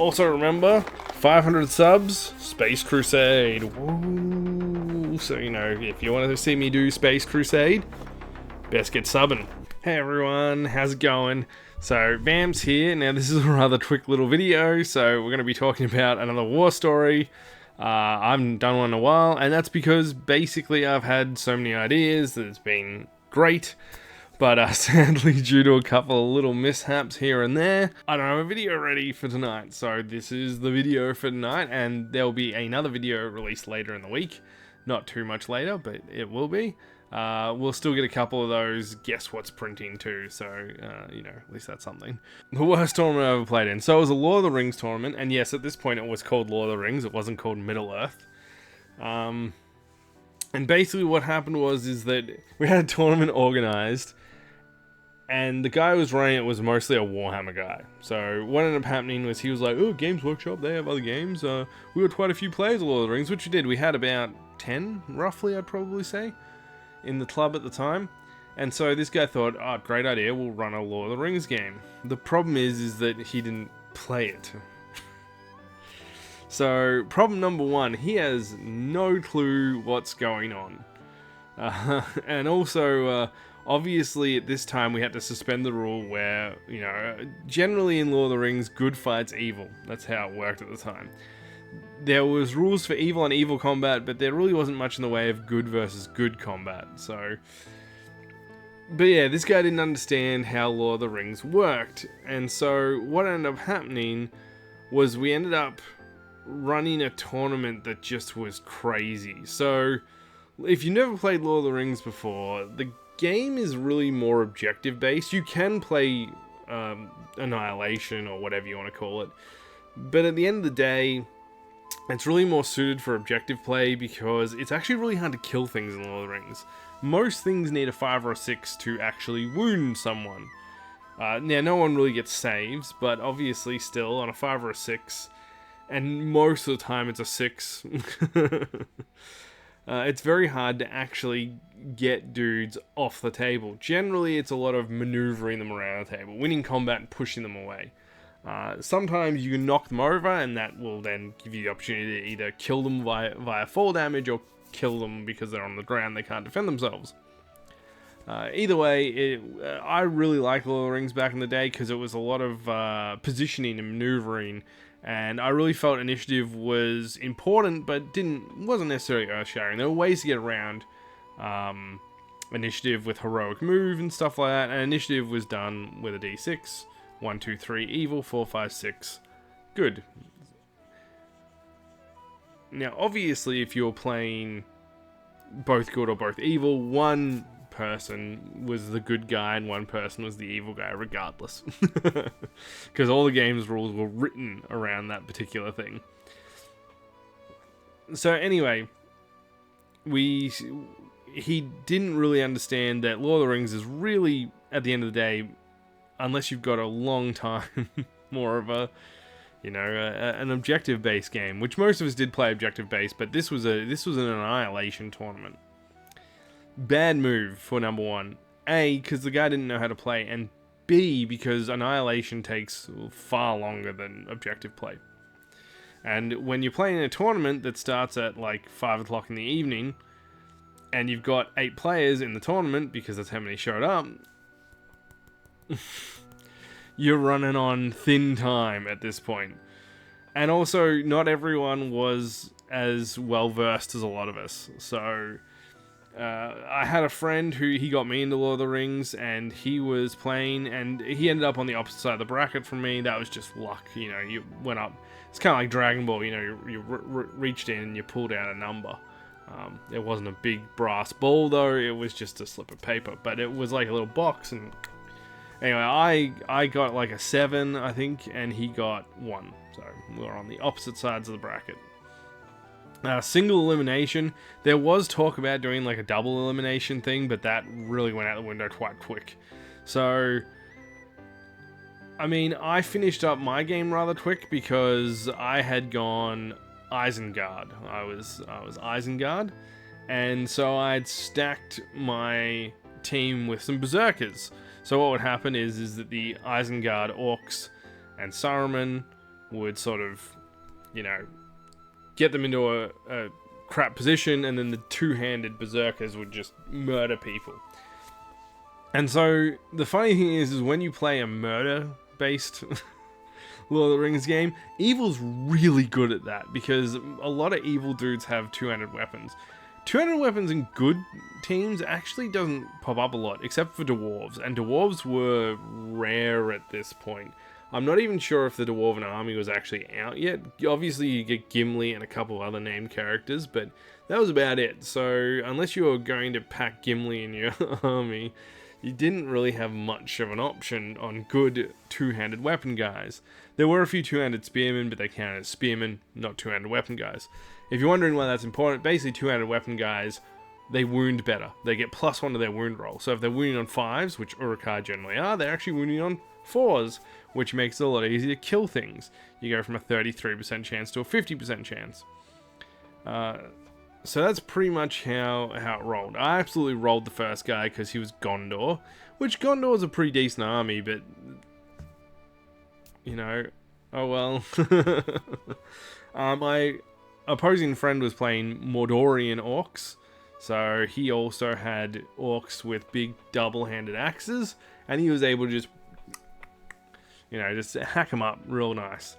Also remember, 500 subs, Space Crusade. Woo. So, you know, if you want to see me do Space Crusade, best get subbing. Hey everyone, how's it going? So, Vamps here. Now, this is a rather quick little video, so we're going to be talking about another war story. I haven't done one in a while, and that's because basically I've had so many ideas that it's been great. But sadly, due to a couple of little mishaps here and there, I don't have a video ready for tonight. So this is the video for tonight, and there'll be another video released later in the week. Not too much later, but it will be. We'll still get a couple of those guess what's printing too, so, you know, at least that's something. The worst tournament I ever played in. So it was a Lord of the Rings tournament, and yes, at this point it was called Lord of the Rings, it wasn't called Middle-earth. And basically what happened is that we had a tournament organized, and the guy who was running it was mostly a Warhammer guy. So what ended up happening was he was like, oh, Games Workshop, they have other games. We got quite a few players of Lord of the Rings, which we did. We had about 10, roughly, I'd probably say, in the club at the time. And so this guy thought, oh, great idea, we'll run a Lord of the Rings game. The problem is that he didn't play it. So problem number one, he has no clue what's going on. And also, obviously at this time we had to suspend the rule where, you know, generally in Lord of the Rings, good fights evil. That's how it worked at the time. There was rules for evil and evil combat, but there really wasn't much in the way of good versus good combat. So, but yeah, this guy didn't understand how Lord of the Rings worked. And so what ended up happening was we ended up running a tournament that just was crazy. So if you never played Lord of the Rings before, the game is really more objective based. You can play Annihilation or whatever you want to call it, but at the end of the day, it's really more suited for objective play because it's actually really hard to kill things in Lord of the Rings. Most things need a 5 or a 6 to actually wound someone. Now, no one really gets saves, but obviously still on a 5 or a 6, and most of the time it's a 6. It's very hard to actually get dudes off the table. Generally, it's a lot of maneuvering them around the table, winning combat and pushing them away. Sometimes you can knock them over, and that will then give you the opportunity to either kill them via fall damage or kill them because they're on the ground, they can't defend themselves. Either way, I really liked Lord of the Rings back in the day because it was a lot of positioning and maneuvering, and I really felt initiative was important, but wasn't necessarily earth-shattering. There were ways to get around initiative with heroic move and stuff like that, and initiative was done with a d6. 1, 2, 3, evil, 4, 5, 6, good. Now, obviously, if you're playing both good or both evil, one person was the good guy and one person was the evil guy, regardless. Because all the game's rules were written around that particular thing. So anyway, he didn't really understand that Lord of the Rings is really, at the end of the day, unless you've got a long time, more of a, you know, an objective-based game, which most of us did play objective-based, but this was an Annihilation tournament. Bad move for number one. A, because the guy didn't know how to play, and B, because Annihilation takes far longer than objective play. And when you're playing in a tournament that starts at like 5 o'clock in the evening, and you've got 8 players in the tournament, because that's how many showed up, you're running on thin time at this point. And also, not everyone was as well versed as a lot of us. So, I had a friend he got me into Lord of the Rings, and he was playing, and he ended up on the opposite side of the bracket from me. That was just luck, you know, you went up. It's kind of like Dragon Ball, you know, you reached in and you pulled out a number. It wasn't a big brass ball, though, it was just a slip of paper, but it was like a little box, and anyway, I got like a 7, I think, and he got 1. So we were on the opposite sides of the bracket. Single elimination. There was talk about doing like a double elimination thing, but that really went out the window quite quick. So, I mean, I finished up my game rather quick because I had gone Isengard. I was Isengard, and so I'd stacked my team with some berserkers. So what would happen is that the Isengard orcs and Saruman would sort of, you know, get them into a crap position, and then the two-handed berserkers would just murder people. And so the funny thing is when you play a murder-based Lord of the Rings game, Evil's really good at that, because a lot of evil dudes have two-handed weapons. Two-handed weapons in good teams actually doesn't pop up a lot, except for dwarves, and dwarves were rare at this point. I'm not even sure if the Dwarven army was actually out yet. Obviously, you get Gimli and a couple other named characters, but that was about it. So, unless you were going to pack Gimli in your army, you didn't really have much of an option on good two-handed weapon guys. There were a few two-handed spearmen, but they counted as spearmen, not two-handed weapon guys. If you're wondering why that's important, basically two-handed weapon guys, they wound better. They get +1 to their wound roll. So if they're wounding on 5s, which Uruk-hai generally are, they're actually wounding on 4s, which makes it a lot easier to kill things. You go from a 33% chance to a 50% chance. So that's pretty much how it rolled. I absolutely rolled the first guy because he was Gondor, which Gondor is a pretty decent army, but, you know, oh well. My opposing friend was playing Mordorian orcs, so he also had orcs with big double-handed axes, and he was able to just, you know, just hack them up real nice.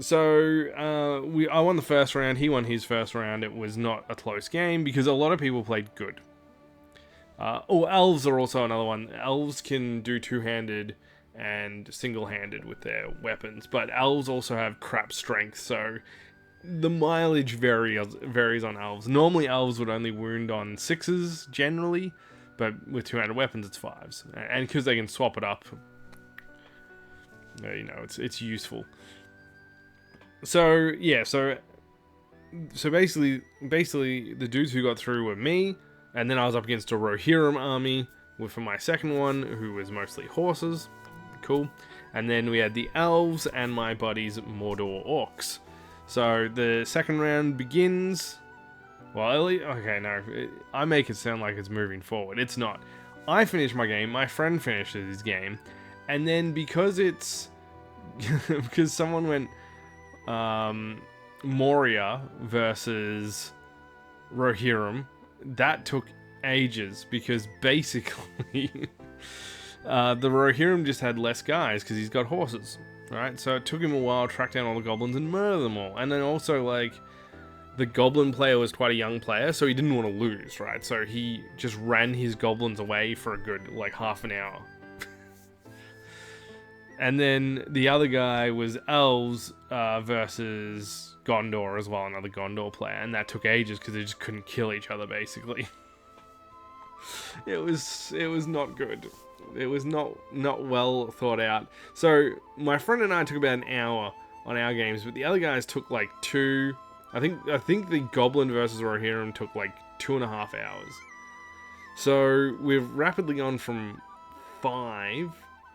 So, I won the first round, he won his first round. It was not a close game, because a lot of people played good. Elves are also another one. Elves can do two-handed and single-handed with their weapons, but elves also have crap strength, so the mileage varies on elves. Normally, elves would only wound on 6s, generally, but with two-handed weapons, it's 5s. And because they can swap it up, you know, it's useful. So yeah, so basically the dudes who got through were me, and then I was up against a Rohirrim army for my second one, who was mostly horses. Cool. And then we had the elves and my buddies Mordor orcs. So the second round begins. Well, okay, no, I make it sound like it's moving forward. It's not. I finish my game, my friend finishes his game, and then because it's because someone went Moria versus Rohirrim, that took ages, because basically the Rohirrim just had less guys because he's got horses, right? So it took him a while to track down all the goblins and murder them all. And then also, like, the goblin player was quite a young player, so he didn't want to lose, right? So he just ran his goblins away for a good, like, half an hour. And then the other guy was elves versus Gondor as well, another Gondor player, and that took ages because they just couldn't kill each other, basically. It was not good. It was not well thought out. So my friend and I took about an hour on our games, but the other guys took like 2. I think the Goblin versus Rohirrim took like 2.5 hours. So we've rapidly gone from 5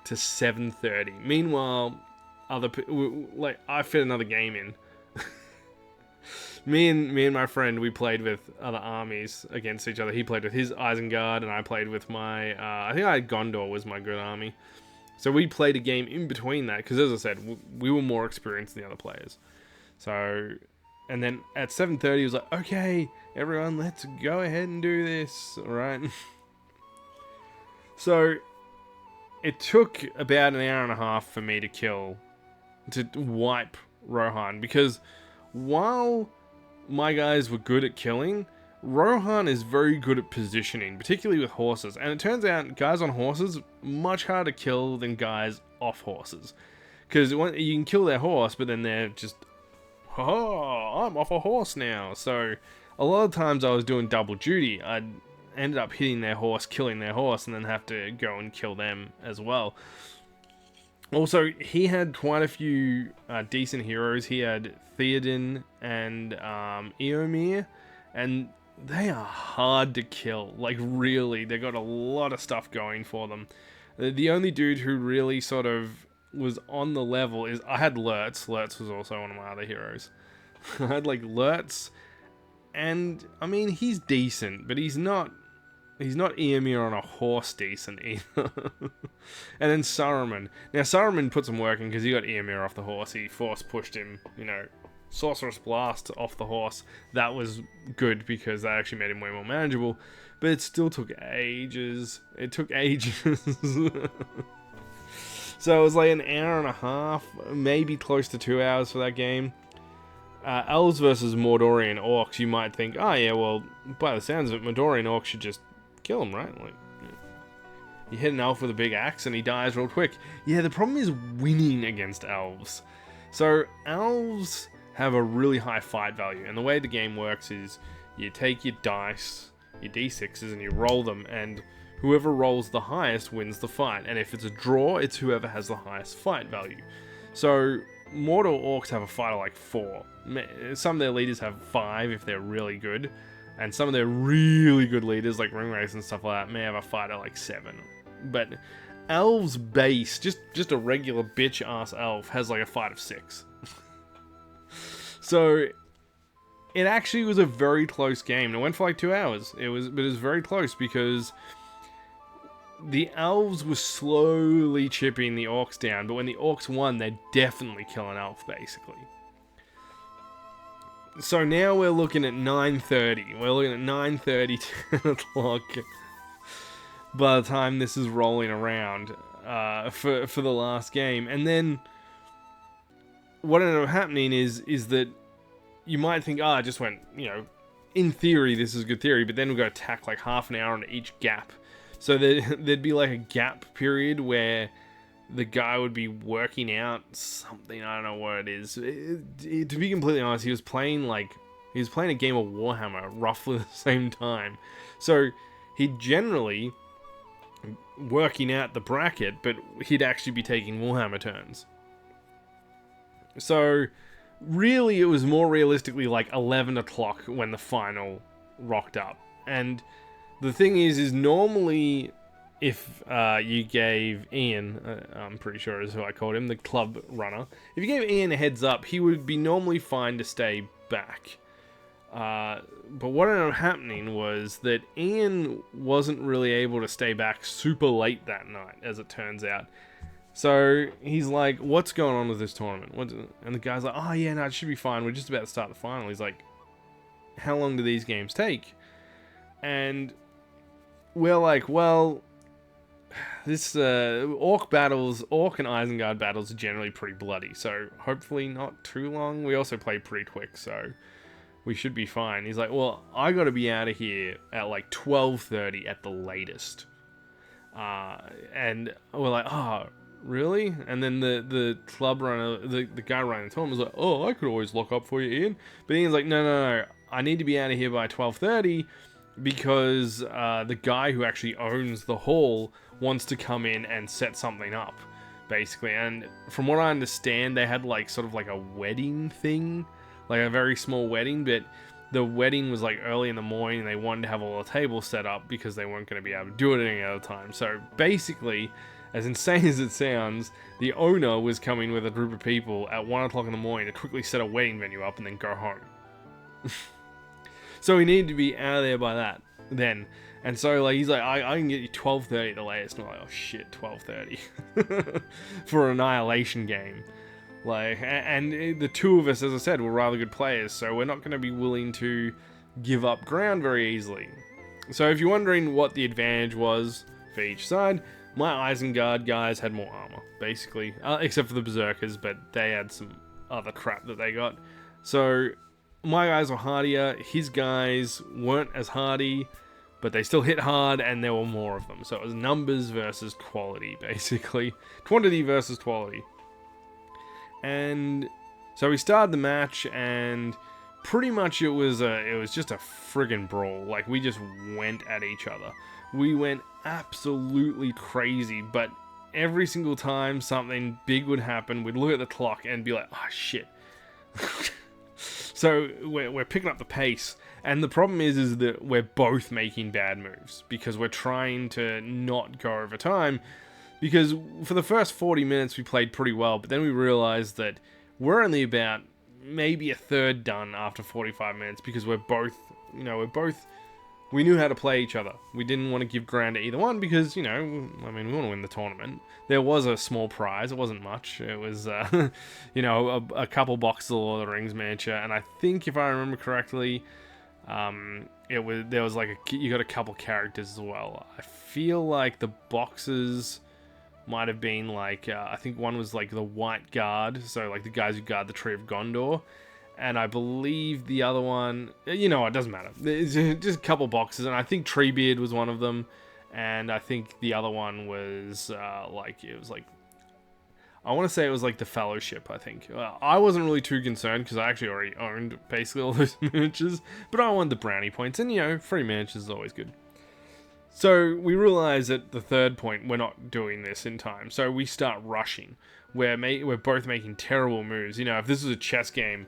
to 7:30. Meanwhile, I fit another game in. Me and my friend, we played with other armies against each other. He played with his Isengard, and I played with my, I think I had Gondor was my good army. So we played a game in between that, because as I said, we were more experienced than the other players. So, and then at 7:30, it was like, okay, everyone, let's go ahead and do this, alright? So, it took about an hour and a half for me to wipe Rohan, because while my guys were good at killing, Rohan is very good at positioning, particularly with horses. And it turns out guys on horses much harder to kill than guys off horses, because you can kill their horse, but then they're just, oh, I'm off a horse now. So a lot of times I was doing double duty. I'd ended up hitting their horse, killing their horse, and then have to go and kill them as well. Also, he had quite a few decent heroes. He had Theoden and Eomer, and they are hard to kill. Like, really, they got a lot of stuff going for them. The only dude who really sort of was on the level is, I had Lurtz. Lurtz was also one of my other heroes. I had, like, Lurtz, and, I mean, he's decent, but he's not He's not Eomir on a horse decent either. And then Saruman. Now, Saruman put some work in because he got Eomir off the horse. He force pushed him, Sorcerous Blast off the horse. That was good because that actually made him way more manageable. But it still took ages. It took ages. So it was like an hour and a half, maybe close to 2 hours for that game. Elves versus Mordorian Orcs, you might think, oh yeah, well, by the sounds of it, Mordorian Orcs should just kill him, right? Like, you hit an elf with a big axe and he dies real quick. Yeah, the problem is winning against elves. So, elves have a really high fight value, and the way the game works is you take your dice, your d6s, and you roll them, and whoever rolls the highest wins the fight. And if it's a draw, it's whoever has the highest fight value. So, Mordor Orcs have a fight of like 4. Some of their leaders have 5 if they're really good. And some of their really good leaders, like Ringwraiths and stuff like that, may have a fight of like 7. But Elves base, just a regular bitch-ass elf, has like a fight of 6. So, it actually was a very close game. It went for like 2 hours. But it was very close because the elves were slowly chipping the orcs down, but when the orcs won, they'd definitely kill an elf, basically. So now we're looking at 9:30. We're looking at 9:30, 10 o'clock by the time this is rolling around for the last game. And then what ended up happening is that you might think, I just went, in theory, this is good theory, but then we've got to tack like half an hour into each gap. So there'd be like a gap period where the guy would be working out something, I don't know what it is. To be completely honest, he was playing a game of Warhammer roughly the same time. So he'd generally working out the bracket, but he'd actually be taking Warhammer turns. So really it was more realistically like 11 o'clock when the final rocked up. And the thing is normally if you gave Ian, I'm pretty sure is who I called him, the club runner, if you gave Ian a heads up, he would be normally fine to stay back. But what ended up happening was that Ian wasn't really able to stay back super late that night, as it turns out. So he's like, what's going on with this tournament? And the guy's like, oh yeah, no, it should be fine. We're just about to start the final. He's like, how long do these games take? And we're like, well, this Orc and Isengard battles are generally pretty bloody, so hopefully not too long. We also play pretty quick, so we should be fine. He's like, well, I gotta be out of here at like 12:30 at the latest. And we're like, oh, really? And then the club runner, the guy running the tournament was like, oh, I could always lock up for you, Ian. But Ian's like, no, I need to be out of here by 12:30 because the guy who actually owns the hall wants to come in and set something up, basically. And from what I understand, they had like sort of like a wedding thing, like a very small wedding, but the wedding was like early in the morning and they wanted to have all the tables set up because they weren't going to be able to do it any other time. So basically, as insane as it sounds, the owner was coming with a group of people at 1 o'clock in the morning to quickly set a wedding venue up and then go home. So we needed to be out of there by that then. And so like he's like, I can get you 12:30 at the latest. And we're like, oh shit, 12:30 for an Annihilation game. Like, and the two of us, as I said, were rather good players, so we're not going to be willing to give up ground very easily. So if you're wondering what the advantage was for each side, my Isengard guys had more armor, basically, except for the Berserkers, but they had some other crap that they got. So my guys were hardier, his guys weren't as hardy, but they still hit hard, and there were more of them. So it was numbers versus quality, basically. Quantity versus quality. And so we started the match, and pretty much it was just a friggin' brawl. Like, we just went at each other. We went absolutely crazy, but every single time something big would happen, we'd look at the clock and be like, oh shit. So we're picking up the pace, and the problem is that we're both making bad moves because we're trying to not go over time. Because for the first 40 minutes we played pretty well, but then we realized that we're only about maybe a third done after 45 minutes because we're both we knew how to play each other. We didn't want to give ground to either one because, you know, I mean, we want to win the tournament. There was a small prize. It wasn't much. It was, you know, a couple boxes of Lord of the Rings miniature. And I think, if I remember correctly, there was like you got a couple characters as well. I feel like the boxes might have been like, I think one was like the White Guard. So like the guys who guard the Tree of Gondor. And I believe the other one, you know, it doesn't matter. There's just a couple boxes, and I think Treebeard was one of them. And I think the other one was I want to say it was like the Fellowship, I think. I wasn't really too concerned because I actually already owned basically all those miniatures. But I wanted the brownie points, and you know, free miniatures is always good. So we realize at the third point we're not doing this in time. So we start rushing. We're both making terrible moves. You know, if this was a chess game,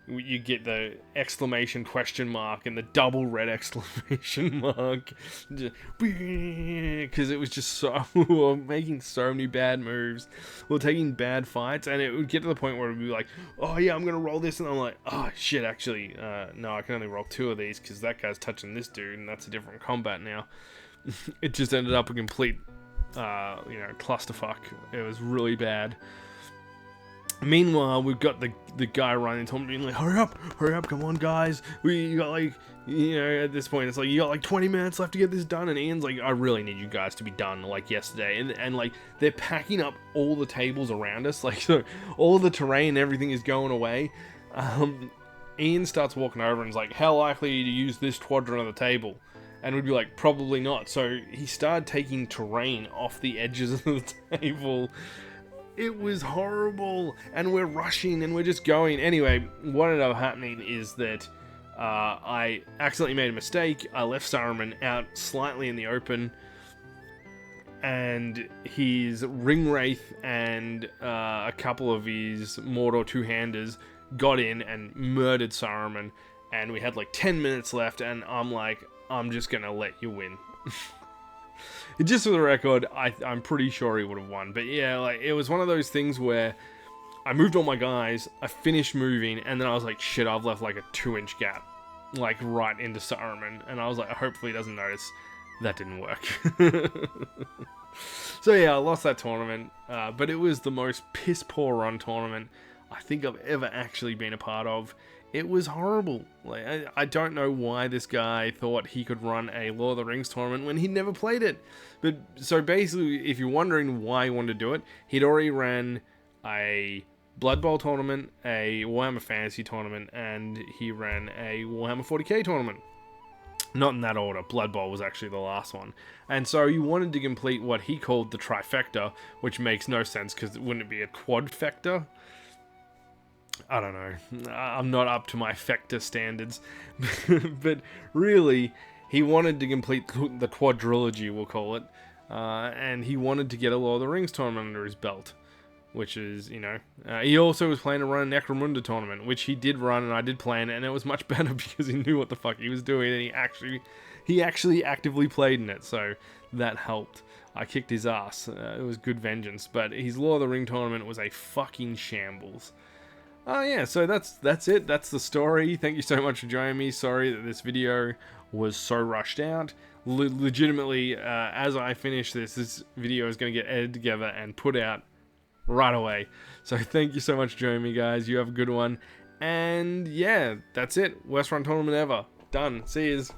you get the exclamation question mark and the double red exclamation mark, because it was just so, we were making so many bad moves, we were taking bad fights, and it would get to the point where it would be like, oh yeah, I'm gonna roll this, and I'm like, oh shit, actually, no, I can only roll 2 of these because that guy's touching this dude, and that's a different combat now. It just ended up a complete, you know, clusterfuck. It was really bad. Meanwhile, we've got the guy running to him being like, hurry up, come on guys, you got like, you know, at this point it's like, you got like 20 minutes left to get this done, and Ian's like, I really need you guys to be done like yesterday, and like, they're packing up all the tables around us, like, so all the terrain, everything is going away. Ian starts walking over and is like, how likely are you to use this quadrant of the table? And we'd be like, probably not. So he started taking terrain off the edges of the table. It was horrible, and we're rushing, and we're just going. Anyway, what ended up happening is that I accidentally made a mistake. I left Saruman out slightly in the open, and his Ringwraith and a couple of his Mordor two-handers got in and murdered Saruman, and we had like 10 minutes left, and I'm like, I'm just gonna let you win. Just for the record, I'm pretty sure he would have won. But yeah, like, it was one of those things where I moved all my guys, I finished moving, and then I was like, shit, I've left like a 2-inch gap, like right into Saruman. And I was like, hopefully he doesn't notice. That didn't work. So yeah, I lost that tournament, but it was the most piss poor run tournament I think I've ever actually been a part of. It was horrible. Like, I don't know why this guy thought he could run a Lord of the Rings tournament when he'd never played it. But so basically, if you're wondering why he wanted to do it, he'd already ran a Blood Bowl tournament, a Warhammer Fantasy tournament, and he ran a Warhammer 40k tournament. Not in that order. Blood Bowl was actually the last one. And so he wanted to complete what he called the trifecta, which makes no sense because wouldn't it be a quadfecta? I don't know. I'm not up to my fecta standards. But really, he wanted to complete the quadrilogy, we'll call it. And he wanted to get a Lord of the Rings tournament under his belt. Which is, you know... he also was planning to run a Necromunda tournament, which he did run, and I did plan, and it was much better because he knew what the fuck he was doing, and he actually actively played in it, so that helped. I kicked his ass. It was good vengeance, but his Lord of the Ring tournament was a fucking shambles. Yeah, so that's it. That's the story. Thank you so much for joining me. Sorry that this video was so rushed out. Legitimately, as I finish this video is going to get edited together and put out right away. So thank you so much for joining me, guys. You have a good one. And yeah, that's it. Worst run tournament ever. Done. See yous.